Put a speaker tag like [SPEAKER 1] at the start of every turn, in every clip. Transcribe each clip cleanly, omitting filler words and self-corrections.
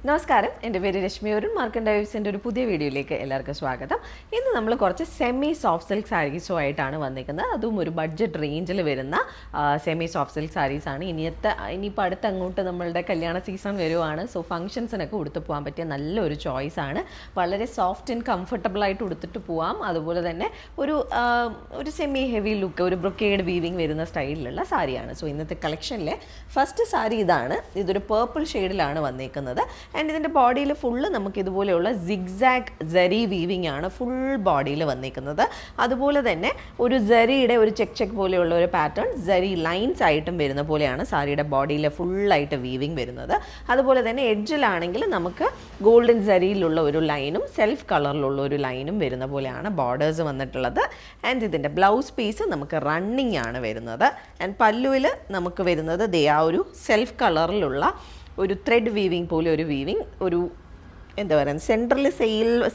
[SPEAKER 1] നമസ്കാരം, എൻ്റെ പേര് രശ്മി അരുൺ. മാർക്കൻ ഡൈവ്സിൻ്റെ ഒരു പുതിയ വീഡിയോയിലേക്ക് എല്ലാവർക്കും സ്വാഗതം. ഇന്ന് നമ്മൾ കുറച്ച് സെമി സോഫ്റ്റ് സിൽക്ക് സാരീസുമായിട്ടാണ് വന്നിരിക്കുന്നത്. അതും ഒരു ബഡ്ജറ്റ് റേഞ്ചിൽ വരുന്ന സെമി സോഫ്റ്റ് സിൽക്ക് സാരീസാണ്. ഇനിയിപ്പോൾ അടുത്തങ്ങോട്ട് നമ്മളുടെ കല്യാണ സീസൺ വരുവാണ്. സോ ഫംഗ്ഷൻസിനൊക്കെ ഉടുത്ത് പോകാൻ പറ്റിയ നല്ലൊരു ചോയ്സാണ്. വളരെ സോഫ്റ്റ് ആൻഡ് കംഫർട്ടബിളായിട്ട് ഉടുത്തിട്ട് പോവാം. അതുപോലെ തന്നെ ഒരു സെമി ഹെവി ലുക്ക്, ഒരു ബ്രൊക്കേഡ് വീവിങ് വരുന്ന സ്റ്റൈലിലുള്ള സാരിയാണ്. സോ ഇന്നത്തെ കളക്ഷനിലെ ഫസ്റ്റ് സാരി ഇതാണ്. ഇതൊരു പേർപ്പിൾ ഷെയ്ഡിലാണ് വന്നിരിക്കുന്നത്. ആൻഡ് ഇതിൻ്റെ ബോഡിയിൽ ഫുള്ള് നമുക്ക് ഇതുപോലെയുള്ള സിഗ്സാഗ് ജരി വീവിങ് ആണ് ഫുൾ ബോഡിയിൽ വന്നിരിക്കുന്നത്. അതുപോലെ തന്നെ ഒരു ജരിയുടെ ഒരു ചെക്ക് പോലെയുള്ള ഒരു പാറ്റേൺ ജരി ലൈൻസ് ആയിട്ടും വരുന്ന പോലെയാണ് സാരിയുടെ ബോഡിയിൽ ഫുള്ളായിട്ട് വീവിങ് വരുന്നത്. അതുപോലെ തന്നെ എഡ്ജിലാണെങ്കിൽ നമുക്ക് ഗോൾഡൻ ജരിയിലുള്ള ഒരു ലൈനും സെൽഫ് കളറിലുള്ള ഒരു ലൈനും വരുന്ന പോലെയാണ് ബോർഡേഴ്സ് വന്നിട്ടുള്ളത്. ആൻഡ് ഇതിൻ്റെ ബ്ലൗസ് പീസ് നമുക്ക് റണ്ണിങ് ആണ് വരുന്നത്. ആൻഡ് പല്ലുവിൽ നമുക്ക് വരുന്നത് ആ ഒരു സെൽഫ് കളറിലുള്ള ഒരു ത്രെഡ് വീവിങ് പോലെ ഒരു വീവിങ്, ഒരു എന്താ പറയുക, സെൻറ്ററിൽ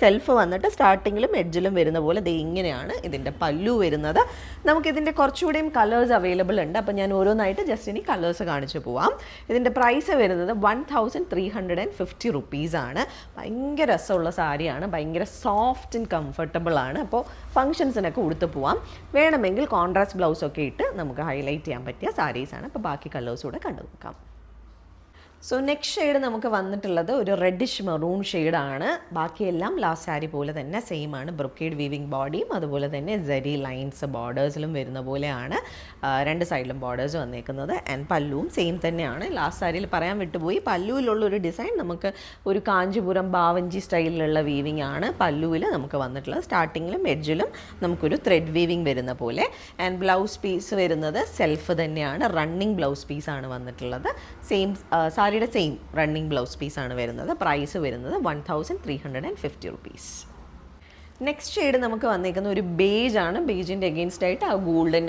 [SPEAKER 1] സെൽഫ് വന്നിട്ട് സ്റ്റാർട്ടിങ്ങിലും എഡ്ജിലും വരുന്ന പോലെ ഇങ്ങനെയാണ് ഇതിൻ്റെ പല്ലു വരുന്നത്. നമുക്കിതിൻ്റെ കുറച്ചുകൂടെയും കളേഴ്സ് അവൈലബിൾ ഉണ്ട്. അപ്പോൾ ഞാൻ ഓരോന്നായിട്ട് ജസ്റ്റ് ഇനി കളേഴ്സ് കാണിച്ചു പോവാം. ഇതിൻ്റെ പ്രൈസ് വരുന്നത് 1350 റുപ്പീസാണ്. ഭയങ്കര രസമുള്ള സാരിയാണ്, ഭയങ്കര സോഫ്റ്റ് ആൻഡ് കംഫർട്ടബിൾ ആണ്. അപ്പോൾ ഫംഗ്ഷൻസിനൊക്കെ ഉടുത്ത് പോവാം. വേണമെങ്കിൽ കോൺട്രാസ്റ്റ് ബ്ലൗസൊക്കെ ഇട്ട് നമുക്ക് ഹൈലൈറ്റ് ചെയ്യാൻ പറ്റിയ സാരീസാണ്. അപ്പോൾ ബാക്കി കളേഴ്സ് കൂടെ കണ്ടു നോക്കാം. സോ നെക്സ്റ്റ് ഷെയ്ഡ് നമുക്ക് വന്നിട്ടുള്ളത് ഒരു റെഡിഷ് മെറൂൺ ഷെയ്ഡാണ്. ബാക്കിയെല്ലാം ലാസ്റ്റ് സാരി പോലെ തന്നെ സെയിം ആണ്. ബ്രൊക്കേഡ് വീവിങ് ബോഡിയും അതുപോലെ തന്നെ ജരി ലൈൻസ് ബോർഡേഴ്സിലും വരുന്ന പോലെയാണ് രണ്ട് സൈഡിലും ബോർഡേഴ്സ് വന്നേക്കുന്നത്. ആൻഡ് പല്ലുവും സെയിം തന്നെയാണ്. ലാസ്റ്റ് സാരിയിൽ പറയാൻ വിട്ടുപോയി, പല്ലുവിലുള്ളൊരു ഡിസൈൻ നമുക്ക് ഒരു കാഞ്ചിപുരം ബാവഞ്ചി സ്റ്റൈലിലുള്ള വീവിങ് ആണ് പല്ലുവിൽ നമുക്ക് വന്നിട്ടുള്ളത്. സ്റ്റാർട്ടിങ്ങിലും എഡ്ജിലും നമുക്കൊരു ത്രെഡ് വീവിങ് വരുന്ന പോലെ. ആൻഡ് ബ്ലൗസ് പീസ് വരുന്നത് സെൽഫ് തന്നെയാണ്, റണ്ണിങ് ബ്ലൗസ് പീസാണ് വന്നിട്ടുള്ളത്. സാരിയുടെ സെയിം റണ്ണിങ് ബ്ലൗസ് പീസാണ് വരുന്നത്. പ്രൈസ് വരുന്നത് 1350 റുപ്പീസ്. നെക്സ്റ്റ് ഷെയ്ഡ് നമുക്ക് വന്നിരിക്കുന്ന ഒരു ബേജ് ആണ്. ബേജിൻ്റെ എഗെയിൻസ്റ്റ് ആയിട്ട് ആ ഗോൾഡൻ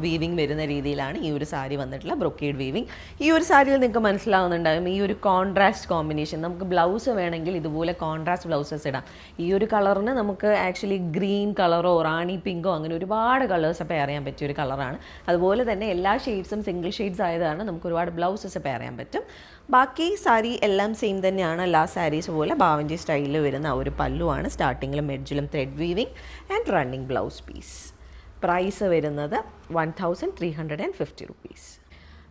[SPEAKER 1] വീവിങ് വരുന്ന രീതിയിലാണ് ഈ ഒരു സാരി വന്നിട്ടുള്ള ബ്രൊക്കേഡ് വീവിങ്. ഈ ഒരു സാരിയിൽ നിങ്ങൾക്ക് മനസ്സിലാവുന്നുണ്ടാകും ഈ ഒരു കോൺട്രാസ്റ്റ് കോമ്പിനേഷൻ. നമുക്ക് ബ്ലൗസ് വേണമെങ്കിൽ ഇതുപോലെ കോൺട്രാസ്റ്റ് ബ്ലൗസസ് ഇടാം. ഈ ഒരു കളറിന് നമുക്ക് ആക്ച്വലി ഗ്രീൻ കളറോ റാണി പിങ്കോ അങ്ങനെ ഒരുപാട് കളേഴ്സ് പെയർ ചെയ്യാൻ പറ്റിയ ഒരു കളറാണ്. അതുപോലെ തന്നെ എല്ലാ ഷെയ്ഡ്സും സിംഗിൾ ഷെയ്ഡ്സ് ആയതാണ് നമുക്ക് ഒരുപാട് ബ്ലൗസസ് പെയർ ചെയ്യാൻ പറ്റും. ബാക്കി സാരി എല്ലാം സെയിം തന്നെയാണ്. എല്ലാ സാരീസ് പോലെ ബാവഞ്ചി സ്റ്റൈലിൽ വരുന്ന ഒരു പല്ലുവാണ്. സ്റ്റാർട്ടിങ്ങിലും എഡ്ജിലും thread weaving and running blouse piece. Price വരുന്നത് 1350 റുപ്പീസ്.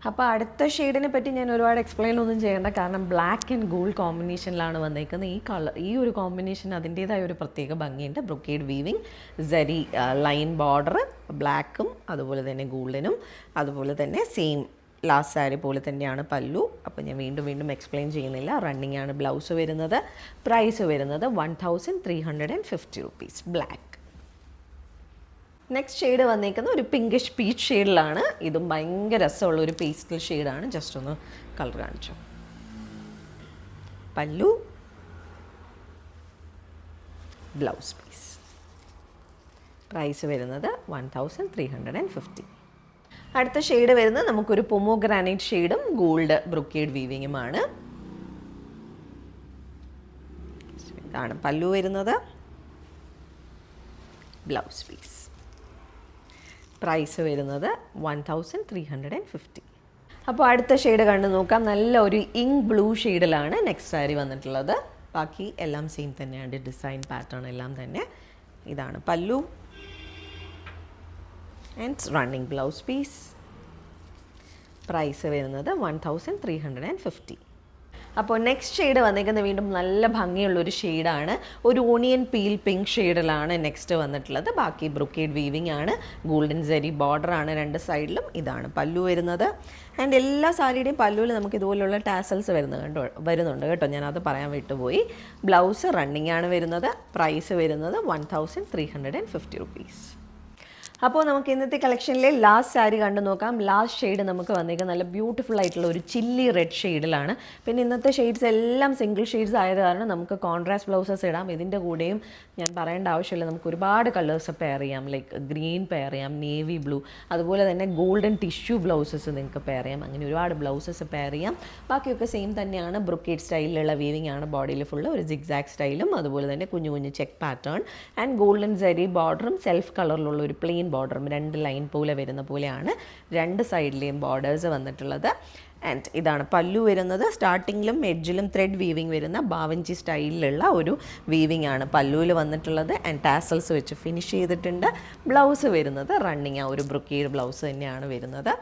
[SPEAKER 1] അപ്പോൾ അടുത്ത ഷെയ്ഡിനെ പറ്റി ഞാൻ ഒരുപാട് എക്സ്പ്ലെയിൻ ഒന്നും ചെയ്യേണ്ട, കാരണം ബ്ലാക്ക് ആൻഡ് ഗോൾഡ് കോമ്പിനേഷനിലാണ് വന്നേക്കുന്നത്. ഈ ഒരു കോമ്പിനേഷൻ അതിൻ്റേതായ ഒരു പ്രത്യേക ഭംഗിയുണ്ട്. Brocade weaving, zari line border, ബ്ലാക്കും അതുപോലെ തന്നെ ഗോൾഡനും, അതുപോലെ തന്നെ സെയിം ലാസ്റ്റ് സാരി പോലെ തന്നെയാണ് പല്ലു. അപ്പോൾ ഞാൻ വീണ്ടും എക്സ്പ്ലെയിൻ ചെയ്യുന്നില്ല. റണ്ണിങ് ആണ് ബ്ലൗസ് വരുന്നത്. പ്രൈസ് വരുന്നത് 1350 റുപ്പീസ്. ബ്ലാക്ക്. നെക്സ്റ്റ് ഷെയ്ഡ് വന്നേക്കുന്നത് ഒരു പിങ്കിഷ് പീച്ച് ഷെയ്ഡിലാണ്. ഇതും ഭയങ്കര രസമുള്ള ഒരു പേസ്റ്റൽ ഷെയ്ഡാണ്. ജസ്റ്റ് ഒന്ന് കളർ കാണിച്ചു. പല്ലു, ബ്ലൗസ് പീസ്. പ്രൈസ് വരുന്നത് 1350. അടുത്ത ഷെയ്ഡ് വരുന്നത് നമുക്കൊരു പൊമോഗ്രാനൈറ്റ് ഷെയ്ഡും ഗോൾഡ് ബ്രൊക്കേഡ് വീവിങ്ങുമാണ്. ഇതാണ് പല്ലു വരുന്നത്, ബ്ലൗസ് പീസ്. പ്രൈസ് വരുന്നത് 1350. അപ്പോൾ അടുത്ത ഷെയ്ഡ് കണ്ടു നോക്കാം. നല്ല ഒരു ഇങ്ക് ബ്ലൂ ഷെയ്ഡിലാണ് നെക്സ്റ്റ് സാരി വന്നിട്ടുള്ളത്. ബാക്കി എല്ലാം സെയിം തന്നെയാണ്, ഡിസൈൻ പാറ്റേൺ എല്ലാം തന്നെ. ഇതാണ് pallu and running blouse piece. Price വരുന്നത് 1350. അപ്പോൾ നെക്സ്റ്റ് ഷെയ്ഡ് വന്നിരിക്കുന്നത് വീണ്ടും നല്ല ഭംഗിയുള്ളൊരു ഷെയ്ഡാണ്. ഒരു ഓണിയൻ പീൽ പിങ്ക് ഷെയ്ഡിലാണ് നെക്സ്റ്റ് വന്നിട്ടുള്ളത്. ബാക്കി ബ്രൊക്കേഡ് വീവിങ് ആണ്, ഗോൾഡൻ ജരി ബോർഡറാണ് രണ്ട് സൈഡിലും. ഇതാണ് പല്ലു വരുന്നത്. ആൻഡ് എല്ലാ സാരിയുടെയും പല്ലുവിൽ നമുക്ക് ഇതുപോലുള്ള ടാസൽസ് വരുന്നുണ്ട് കേട്ടോ, ഞാനത് പറയാൻ വിട്ടുപോയി. ബ്ലൗസ് റണ്ണിങ് ആണ് വരുന്നത്. പ്രൈസ് വരുന്നത് 1350 റുപ്പീസ്. അപ്പോൾ നമുക്ക് ഇന്നത്തെ കളക്ഷനിലെ ലാസ്റ്റ് സാരി കണ്ടു നോക്കാം. ലാസ്റ്റ് ഷെയ്ഡ് നമുക്ക് വന്നേക്കുന്നത് നല്ല ബ്യൂട്ടിഫുൾ ആയിട്ടുള്ള ഒരു ചില്ലി റെഡ് ഷെയ്ഡിലാണ്. പിന്നെ ഇന്നത്തെ ഷെയ്ഡ്സ് എല്ലാം സിംഗിൾ ഷെയ്ഡ്സ് ആയത് കാരണം നമുക്ക് കോൺട്രാസ്റ്റ് ബ്ലൗസസ് ഇടാം. ഇതിൻ്റെ കൂടെയും ഞാൻ പറയേണ്ട ആവശ്യമില്ല, നമുക്ക് ഒരുപാട് കളേഴ്സ് പെയർ ചെയ്യാം. ലൈക്ക് ഗ്രീൻ പെയർ ചെയ്യാം, നേവി ബ്ലൂ, അതുപോലെ തന്നെ ഗോൾഡൻ ടിഷ്യൂ ബ്ലൗസസ് നിങ്ങൾക്ക് പെയർ ചെയ്യാം. അങ്ങനെ ഒരുപാട് ബ്ലൗസസ് പെയർ ചെയ്യാം. ബാക്കിയൊക്കെ സെയിം തന്നെയാണ്. ബ്രൊക്കേഡ് സ്റ്റൈലിലുള്ള വീവിങ് ആണ് ബോഡിയിൽ ഫുള്ള്. ഒരു സിഗ്സാഗ് സ്റ്റൈലും അതുപോലെ തന്നെ കുഞ്ഞു check pattern and golden zari ബോർഡറും സെൽഫ് കളറിലുള്ള ഒരു പ്ലെയിൻ ബോർഡറും രണ്ട് ലൈൻ പോലെ വരുന്ന പോലെയാണ് രണ്ട് സൈഡിലെയും ബോർഡേഴ്സ് വന്നിട്ടുള്ളത്. ആൻഡ് ഇതാണ് പല്ലു വരുന്നത്. സ്റ്റാർട്ടിങ്ങിലും എഡ്ജിലും ത്രെഡ് വീവിങ് വരുന്ന ബാവഞ്ചി സ്റ്റൈലിലുള്ള ഒരു വീവിങ് ആണ് പല്ലുവിൽ വന്നിട്ടുള്ളത്. ആൻഡ് ടാസൽസ് വെച്ച് ഫിനിഷ് ചെയ്തിട്ടുണ്ട്. ബ്ലൗസ് വരുന്നത് റണ്ണിങ് ആ ഒരു ബ്രൊക്കേഡ് ബ്ലൗസ് തന്നെയാണ് വരുന്നത്.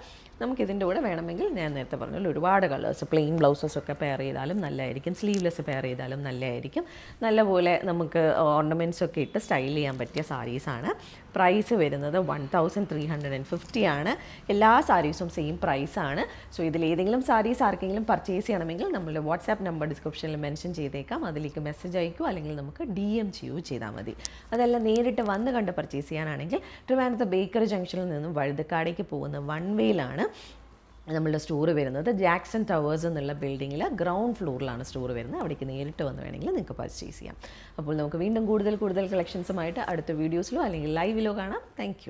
[SPEAKER 1] നമുക്കിതിൻ്റെ കൂടെ വേണമെങ്കിൽ ഞാൻ നേരത്തെ പറഞ്ഞല്ലോ ഒരുപാട് കളേഴ്സ് പ്ലെയിൻ ബ്ലൗസസൊക്കെ പെയർ ചെയ്താലും നല്ലതായിരിക്കും, സ്ലീവ്ലെസ് പെയർ ചെയ്താലും നല്ലതായിരിക്കും. നല്ലപോലെ നമുക്ക് ഓർണമെൻറ്റ്സ് ഒക്കെ ഇട്ട് സ്റ്റൈൽ ചെയ്യാൻ പറ്റിയ സാരീസാണ്. പ്രൈസ് വരുന്നത് 1350 ആണ്. എല്ലാ സാരീസും സെയിം പ്രൈസാണ്. സോ ഇതിലേതെങ്കിലും സാരീസ് ആർക്കെങ്കിലും പർച്ചേസ് ചെയ്യണമെങ്കിൽ നമ്മളുടെ വാട്സാപ്പ് നമ്പർ ഡിസ്ക്രിപ്ഷനിൽ മെൻഷൻ ചെയ്തേക്കാം. അതിലേക്ക് മെസ്സേജ് അയക്കുകയോ അല്ലെങ്കിൽ നമുക്ക് DM ചെയ്യുകയോ ചെയ്താൽ മതി. അതല്ല നേരിട്ട് വന്ന് കണ്ട് പർച്ചേസ് ചെയ്യാനാണെങ്കിൽ ട്രിവാൻഡ്രത്ത് ബേക്കറി ജംഗ്ഷനിൽ നിന്നും വഴുതക്കാടേക്ക് പോകുന്ന വൺ വേയിലാണ് നമ്മളുടെ സ്റ്റോർ വരുന്നത്. ജാക്സൺ ടവേഴ്സ് എന്നുള്ള ബിൽഡിങ്ങിൽ ഗ്രൗണ്ട് ഫ്ലോറിലാണ് സ്റ്റോർ വരുന്നത്. അവിടേക്ക് നേരിട്ട് വന്ന് വേണമെങ്കിൽ നിങ്ങൾക്ക് പർച്ചേസ് ചെയ്യാം. അപ്പോൾ നമുക്ക് വീണ്ടും കൂടുതൽ കളക്ഷൻസുമായിട്ട് അടുത്ത വീഡിയോസിലോ അല്ലെങ്കിൽ ലൈവിലോ കാണാം. താങ്ക്